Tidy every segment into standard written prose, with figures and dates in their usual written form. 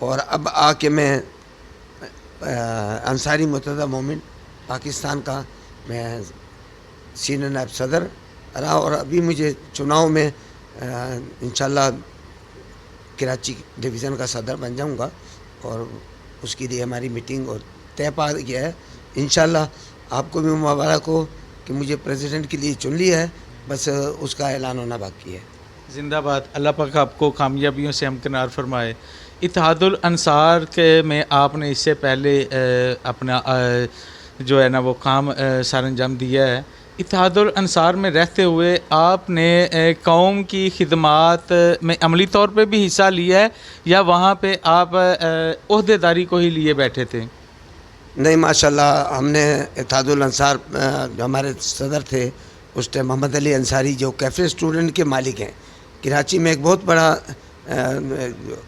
اور اب آ کے میں انصاری متحدہ مومنٹ پاکستان کا میں سینئر نائب صدر رہا، اور ابھی مجھے چناؤ میں انشاءاللہ کراچی ڈویژن کا صدر بن جاؤں گا، اور اس کے لیے ہماری میٹنگ اور طے پا گیا ہے۔ انشاءاللہ آپ کو بھی مبارک ہو کہ مجھے پریزیڈنٹ کے لیے چن لیا ہے، بس اس کا اعلان ہونا باقی ہے۔ زندہ باد، اللہ پاک آپ کو کامیابیوں سے ہمکنار فرمائے۔ اتحاد الانصار کے میں آپ نے اس سے پہلے اپنا جو ہے نا وہ کام سر انجام دیا ہے۔ اتحاد الانصار میں رہتے ہوئے آپ نے قوم کی خدمات میں عملی طور پہ بھی حصہ لیا ہے، یا وہاں پہ آپ عہدے داری کو ہی لیے بیٹھے تھے؟ نہیں، ماشاءاللہ ہم نے اتحاد الانصار جو ہمارے صدر تھے اس ٹائم محمد علی انصاری، جو کیفے اسٹوڈنٹ کے مالک ہیں، کراچی میں ایک بہت بڑا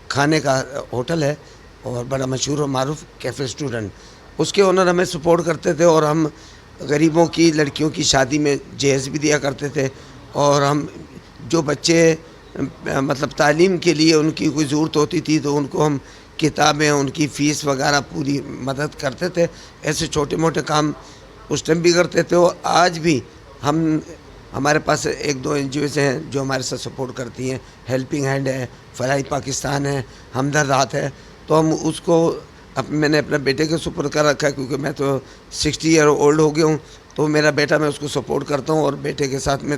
کھانے کا ہوٹل ہے اور بڑا مشہور و معروف کیفے اسٹوڈنٹ، اس کے اونر ہمیں سپورٹ کرتے تھے، اور ہم غریبوں کی لڑکیوں کی شادی میں جہیز بھی دیا کرتے تھے، اور ہم جو بچے مطلب تعلیم کے لیے ان کی کوئی ضرورت ہوتی تھی تو ان کو ہم کتابیں، ان کی فیس وغیرہ پوری مدد کرتے تھے۔ ایسے چھوٹے موٹے کام اس ٹائم بھی کرتے تھے، اور آج بھی ہمارے پاس ایک دو این جی اوز ہیں جو ہمارے ساتھ سپورٹ کرتی ہیں، ہیلپنگ ہینڈ ہے، فلاحی پاکستان ہے، ہمدرد ہے، تو ہم اس کو میں نے اپنے بیٹے کے سپورٹ کر رکھا ہے، کیونکہ میں تو 60 ایئر اولڈ ہو گیا ہوں، تو میرا بیٹا، میں اس کو سپورٹ کرتا ہوں، اور بیٹے کے ساتھ میں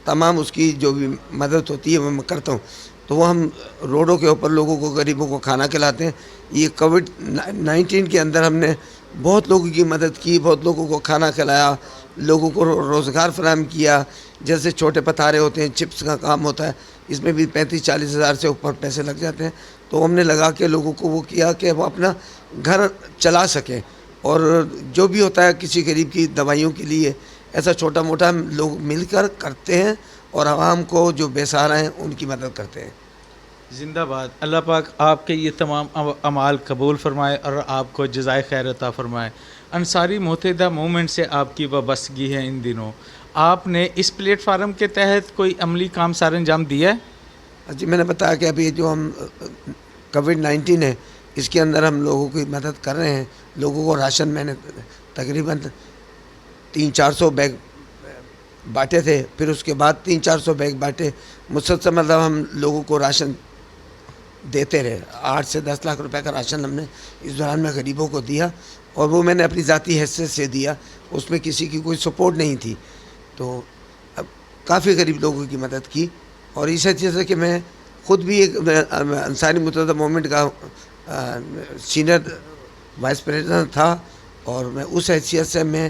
تمام اس کی جو بھی مدد ہوتی ہے وہ میں کرتا ہوں۔ تو وہ ہم روڈوں کے اوپر لوگوں کو، غریبوں کو کھانا کھلاتے ہیں۔ یہ کووڈ-19 کے اندر ہم نے بہت لوگوں کی مدد کی، بہت لوگوں کو کھانا کھلایا، لوگوں کو روزگار فراہم کیا۔ جیسے چھوٹے پتھارے ہوتے ہیں، چپس کا کام ہوتا ہے، اس میں بھی 35-40 ہزار سے اوپر پیسے لگ جاتے ہیں، تو ہم نے لگا کے لوگوں کو وہ کیا کہ وہ اپنا گھر چلا سکیں، اور جو بھی ہوتا ہے کسی غریب کی دوائیوں کے لیے ایسا چھوٹا موٹا ہم لوگ مل کر کرتے ہیں، اور عوام کو جو بے سہارا ہیں ان کی مدد کرتے ہیں۔ زندہ باد، اللہ پاک آپ کے یہ تمام اعمال قبول فرمائے اور آپ کو جزائے خیر عطا فرمائے۔ انصاری متحدہ موومنٹ سے آپ کی وابستگی ہے ان دنوں، آپ نے اس پلیٹ فارم کے تحت کوئی عملی کام سر انجام دیا ہے؟ جی، میں نے بتایا کہ ابھی جو ہم کووڈ-19 ہے اس کے اندر ہم لوگوں کی مدد کر رہے ہیں۔ لوگوں کو راشن میں نے تقریباً 300-400 بیگ بانٹے تھے، پھر اس کے بعد 300-400 بیگ بانٹے، مسلسل مطلب ہم لوگوں کو راشن دیتے رہے۔ 8 سے 10 لاکھ روپے کا راشن ہم نے اس دوران میں غریبوں کو دیا، اور وہ میں نے اپنی ذاتی حیثیت سے دیا، اس میں کسی کی کوئی سپورٹ نہیں تھی، تو اب کافی غریب لوگوں کی مدد کی۔ اور اس حیثیت سے کہ میں خود بھی ایک انصاری متحدہ موومنٹ کا سینئر وائس پریزیڈنٹ تھا، اور میں اس حیثیت سے میں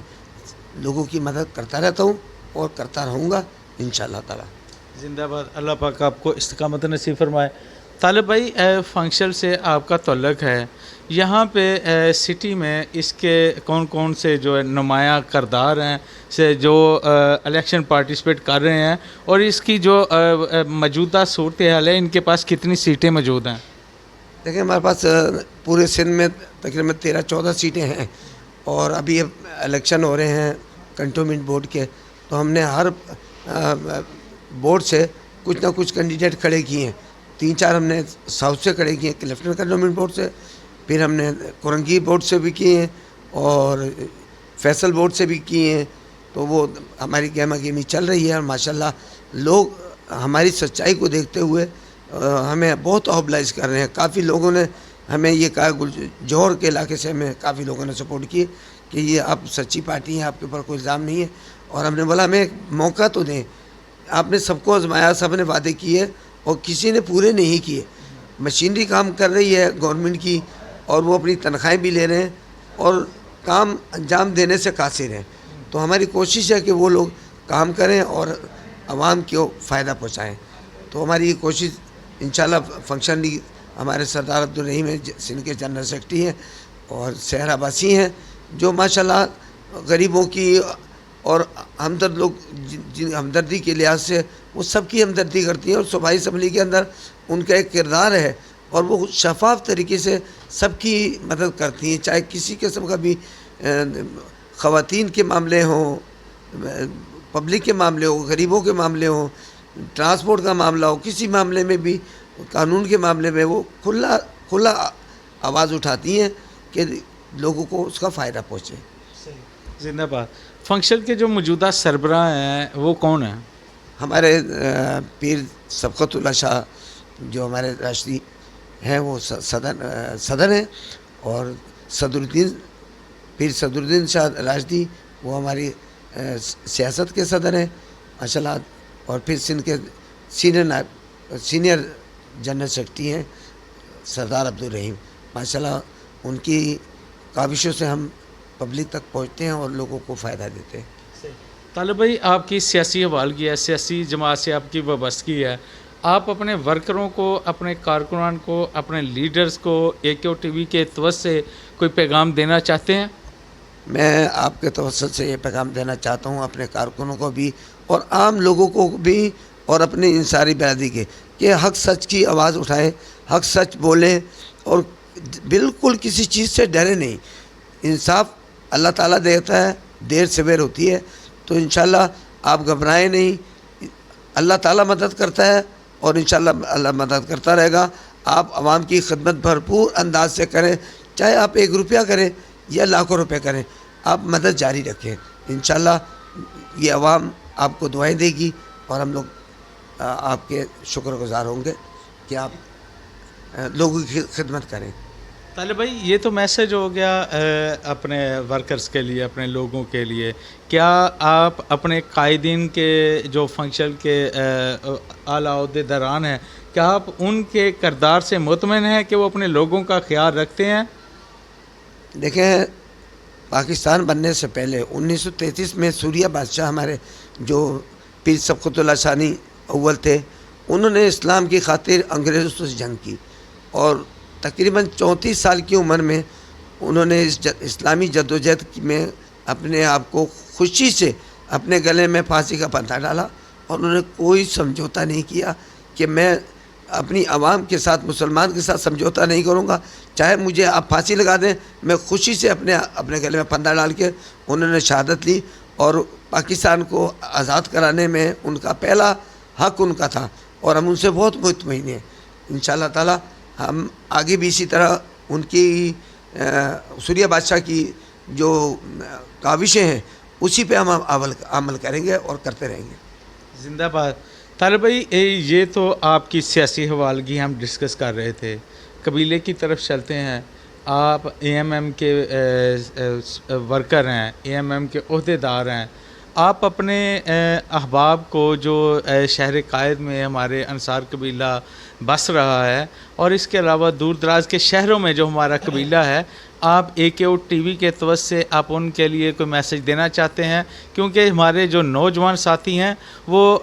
لوگوں کی مدد کرتا رہتا ہوں اور کرتا رہوں گا انشاءاللہ تعالی۔ زندہ باد، اللہ پاک آپ کو استقامت نصیب فرمائے۔ طالب بھائی، فنکشن سے آپ کا تعلق ہے، یہاں پہ سٹی میں اس کے کون کون سے جو ہے نمایاں کردار ہیں سے جو الیکشن پارٹیسپیٹ کر رہے ہیں، اور اس کی جو موجودہ صورتحال ہے، ان کے پاس کتنی سیٹیں موجود ہیں؟ دیکھیں، ہمارے پاس پورے سندھ میں تقریباً 13-14 سیٹیں ہیں، اور ابھی الیکشن ہو رہے ہیں کنٹونمنٹ بورڈ کے، تو ہم نے ہر بورڈ سے کچھ نہ کچھ کینڈیڈیٹ کھڑے کیے ہیں۔ 3-4 ہم نے ساؤتھ سے کھڑے کیے ہیں، لیفٹنٹ کنٹونمنٹ بورڈ سے، پھر ہم نے کورنگی بورڈ سے بھی کیے ہیں، اور فیصل بورڈ سے بھی کیے ہیں، تو وہ ہماری گہما گہمی چل رہی ہے، اور ماشاءاللہ لوگ ہماری سچائی کو دیکھتے ہوئے ہمیں بہت اوبلائز کر رہے ہیں۔ کافی لوگوں نے ہمیں یہ کہا، جوہر کے علاقے سے ہمیں کافی لوگوں نے سپورٹ کی کہ یہ آپ سچی پارٹی ہیں، آپ کے اوپر کوئی الزام نہیں ہے، اور ہم نے بولا ہمیں ایک موقع تو دیں، آپ نے سب کو آزمایا، سب نے وعدے کیے اور کسی نے پورے نہیں کیے۔ مشینری کام کر رہی ہے گورنمنٹ کی، اور وہ اپنی تنخواہیں بھی لے رہے ہیں، اور کام انجام دینے سے قاصر ہیں، تو ہماری کوشش ہے کہ وہ لوگ کام کریں اور عوام کو فائدہ پہنچائیں۔ تو ہماری یہ کوشش انشاءاللہ فنکشن لیگ ہمارے سردار عبدالرحیم ہیں، سندھ کے جنرل سیکرٹری ہیں، اور سحر عباسی ہیں، جو ماشاءاللہ غریبوں کی اور ہمدرد لوگ جن ہمدردی کے لحاظ سے وہ سب کی ہمدردی کرتی ہیں، اور صوبائی اسمبلی کے اندر ان کا ایک کردار ہے، اور وہ شفاف طریقے سے سب کی مدد کرتی ہیں، چاہے کسی قسم کا بھی خواتین کے معاملے ہوں، پبلک کے معاملے ہوں، غریبوں کے معاملے ہوں، ٹرانسپورٹ کا معاملہ ہو، کسی معاملے میں بھی، قانون کے معاملے میں وہ کھلا کھلا آواز اٹھاتی ہیں کہ لوگوں کو اس کا فائدہ پہنچے. زندہ باد. فنکشن کے جو موجودہ سربراہ ہیں وہ کون ہیں؟ ہمارے پیر سبقت اللہ شاہ جو ہمارے راشدی ہیں وہ صدر ہیں, اور پیر صدر الدین شاہ راشدی وہ ہماری سیاست کے صدر ہیں ماشاء اللہ, اور پھر سندھ کے سینئر جنرل سیکرٹری ہیں سردار عبدالرحیم. ماشاء اللہ ان کی کاوشوں سے ہم پبلک تک پہنچتے ہیں اور لوگوں کو فائدہ دیتے ہیں. طالب بھائی, آپ کی سیاسی حوالگی ہے, سیاسی جماعت سے آپ کی وابستگی ہے, آپ اپنے ورکروں کو, اپنے کارکنان کو, اپنے لیڈرز کو AKO TV کے توسط سے کوئی پیغام دینا چاہتے ہیں؟ میں آپ کے توسط سے یہ پیغام دینا چاہتا ہوں اپنے کارکنوں کو بھی اور عام لوگوں کو بھی اور اپنی انصاری برادری کے, کہ حق سچ کی آواز اٹھائیں, حق سچ بولیں اور بالکل کسی چیز سے ڈرے نہیں. انصاف اللہ تعالیٰ دیتا ہے, دیر سویر ہوتی ہے, تو انشاءاللہ آپ گھبرائیں نہیں, اللہ تعالیٰ مدد کرتا ہے اور انشاءاللہ اللہ مدد کرتا رہے گا. آپ عوام کی خدمت بھرپور انداز سے کریں, چاہے آپ 1 روپیہ کریں یا لاکھوں روپے کریں, آپ مدد جاری رکھیں. انشاءاللہ یہ عوام آپ کو دعائیں دے گی اور ہم لوگ آپ کے شکر گزار ہوں گے کہ آپ لوگوں کی خدمت کریں. طالب بھائی, یہ تو میسج ہو گیا اپنے ورکرز کے لیے, اپنے لوگوں کے لیے. کیا آپ اپنے قائدین کے جو فنکشن کے اعلیٰ عہدیداران ہیں, کیا آپ ان کے کردار سے مطمئن ہیں کہ وہ اپنے لوگوں کا خیال رکھتے ہیں؟ دیکھیں, پاکستان بننے سے پہلے 1933 میں سوریہ بادشاہ ہمارے جو پیر سبقت اللہ ثانی اول تھے, انہوں نے اسلام کی خاطر انگریزوں سے جنگ کی اور تقریباً 34 سال کی عمر میں انہوں نے اس اسلامی جدوجہد میں اپنے آپ کو خوشی سے اپنے گلے میں پھانسی کا پھندا ڈالا, اور انہوں نے کوئی سمجھوتا نہیں کیا کہ میں اپنی عوام کے ساتھ, مسلمان کے ساتھ سمجھوتا نہیں کروں گا, چاہے مجھے آپ پھانسی لگا دیں, میں خوشی سے اپنے گلے میں پھندا ڈال کے انہوں نے شہادت لی. اور پاکستان کو آزاد کرانے میں ان کا پہلا حق ان کا تھا اور ہم ان سے بہت مطمئن ہیں. انشاءاللہ تعالی ہم آگے بھی اسی طرح ان کی سوریہ بادشاہ کی جو کاوشیں ہیں اسی پہ ہم عمل کریں گے اور کرتے رہیں گے. زندہ باد. طالب بھائی, یہ تو آپ کی سیاسی حوالگی ہم ڈسکس کر رہے تھے, قبیلے کی طرف چلتے ہیں. آپ AMM کے ورکر ہیں, AMM کے عہدیدار ہیں. آپ اپنے احباب کو جو شہر قائد میں ہمارے انصار قبیلہ بس رہا ہے اور اس کے علاوہ دور دراز کے شہروں میں جو ہمارا قبیلہ ہے, آپ AKO TV کے توسط سے آپ ان کے لیے کوئی میسج دینا چاہتے ہیں؟ کیونکہ ہمارے جو نوجوان ساتھی ہیں وہ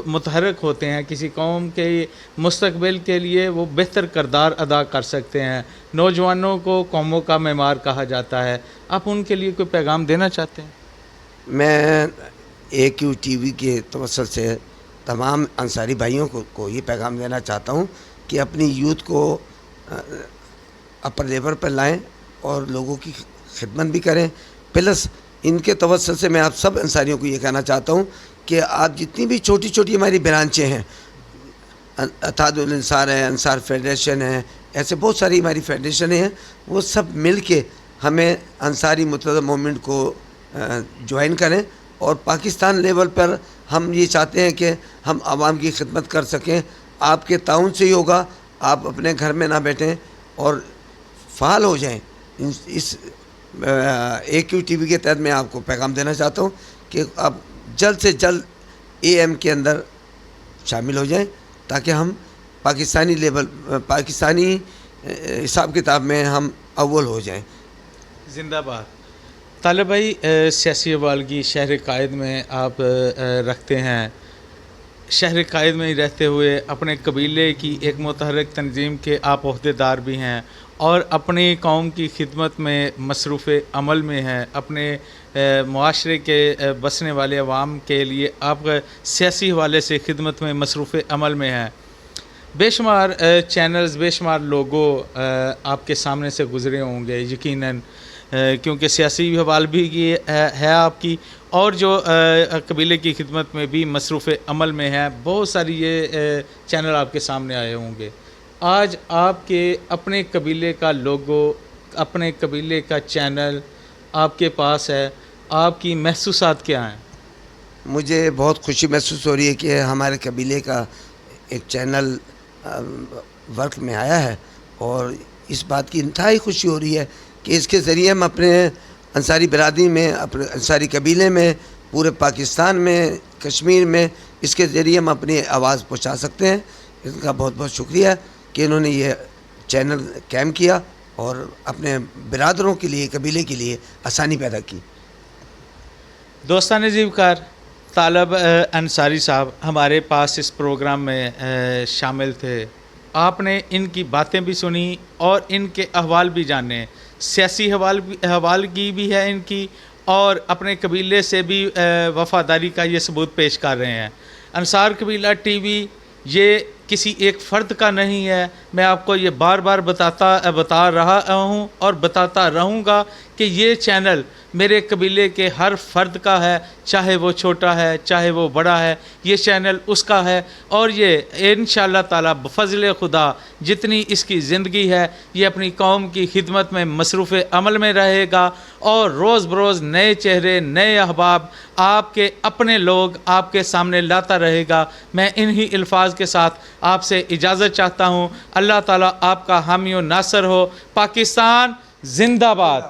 متحرک ہوتے ہیں, کسی قوم کے مستقبل کے لیے وہ بہتر کردار ادا کر سکتے ہیں. نوجوانوں کو قوموں کا معمار کہا جاتا ہے, آپ ان کے لیے کوئی پیغام دینا چاہتے ہیں؟ میں AKO TV کے توسط سے تمام انصاری بھائیوں کو یہ پیغام دینا چاہتا ہوں کہ اپنی یوتھ کو اپر لیول پر لائیں اور لوگوں کی خدمت بھی کریں. پلس ان کے توسط سے میں آپ سب انصاریوں کو یہ کہنا چاہتا ہوں کہ آپ جتنی بھی چھوٹی چھوٹی ہماری برانچیں ہیں, اتحاد الانصار ہیں, انصار فیڈریشن ہیں, ایسے بہت ساری ہماری فیڈریشنیں ہیں, وہ سب مل کے ہمیں انصاری متحدہ موومنٹ کو جوائن کریں. اور پاکستان لیول پر ہم یہ چاہتے ہیں کہ ہم عوام کی خدمت کر سکیں. آپ کے تعاون سے ہی ہوگا, آپ اپنے گھر میں نہ بیٹھیں اور فعال ہو جائیں. اس AKO TV کے تحت میں آپ کو پیغام دینا چاہتا ہوں کہ آپ جلد سے جلد AM کے اندر شامل ہو جائیں تاکہ ہم پاکستانی حساب کتاب میں ہم اول ہو جائیں. زندہ باد. طالب بھائی, سیاسی حوالگی شہر قائد میں آپ رکھتے ہیں. شہر قائد میں ہی رہتے ہوئے اپنے قبیلے کی ایک متحرک تنظیم کے آپ عہدیدار بھی ہیں اور اپنی قوم کی خدمت میں مصروف عمل میں ہیں. اپنے معاشرے کے بسنے والے عوام کے لیے آپ سیاسی حوالے سے خدمت میں مصروف عمل میں ہیں. بے شمار چینلز, بے شمار لوگوں آپ کے سامنے سے گزرے ہوں گے یقیناً, کیونکہ سیاسی حوال بھی ہے آپ کی, اور جو قبیلے کی خدمت میں بھی مصروف عمل میں ہے. بہت ساری یہ چینل آپ کے سامنے آئے ہوں گے. آج آپ کے اپنے قبیلے کا لوگو، اپنے قبیلے کا چینل آپ کے پاس ہے، آپ کی محسوسات کیا ہیں؟ مجھے بہت خوشی محسوس ہو رہی ہے کہ ہمارے قبیلے کا ایک چینل ورک میں آیا ہے، اور اس بات کی انتہائی خوشی ہو رہی ہے کہ اس کے ذریعے ہم اپنے انصاری برادری میں، اپنے انصاری قبیلے میں، پورے پاکستان میں، کشمیر میں اس کے ذریعے ہم اپنی آواز پہنچا سکتے ہیں۔ ان کا بہت بہت شکریہ کہ انہوں نے یہ چینل قائم کیا اور اپنے برادروں کے لیے، قبیلے کے لیے آسانی پیدا کی۔ دوستان زیب کار، طالب انصاری صاحب ہمارے پاس اس پروگرام میں شامل تھے۔ آپ نے ان کی باتیں بھی سنی اور ان کے احوال بھی جانے، سیاسی حوال کی بھی ہے ان کی، اور اپنے قبیلے سے بھی وفاداری کا یہ ثبوت پیش کر رہے ہیں۔ انصار قبیلہ ٹی وی یہ کسی ایک فرد کا نہیں ہے، میں آپ کو یہ بار بار بتا رہا ہوں اور بتاتا رہوں گا کہ یہ چینل میرے قبیلے کے ہر فرد کا ہے، چاہے وہ چھوٹا ہے چاہے وہ بڑا ہے، یہ چینل اس کا ہے، اور یہ انشاءاللہ تعالی بفضل خدا جتنی اس کی زندگی ہے یہ اپنی قوم کی خدمت میں مصروف عمل میں رہے گا، اور روز بروز نئے چہرے، نئے احباب، آپ کے اپنے لوگ آپ کے سامنے لاتا رہے گا۔ میں انہی الفاظ کے ساتھ آپ سے اجازت چاہتا ہوں۔ اللہ تعالیٰ آپ کا حامی و ناصر ہو۔ پاکستان زندہ باد۔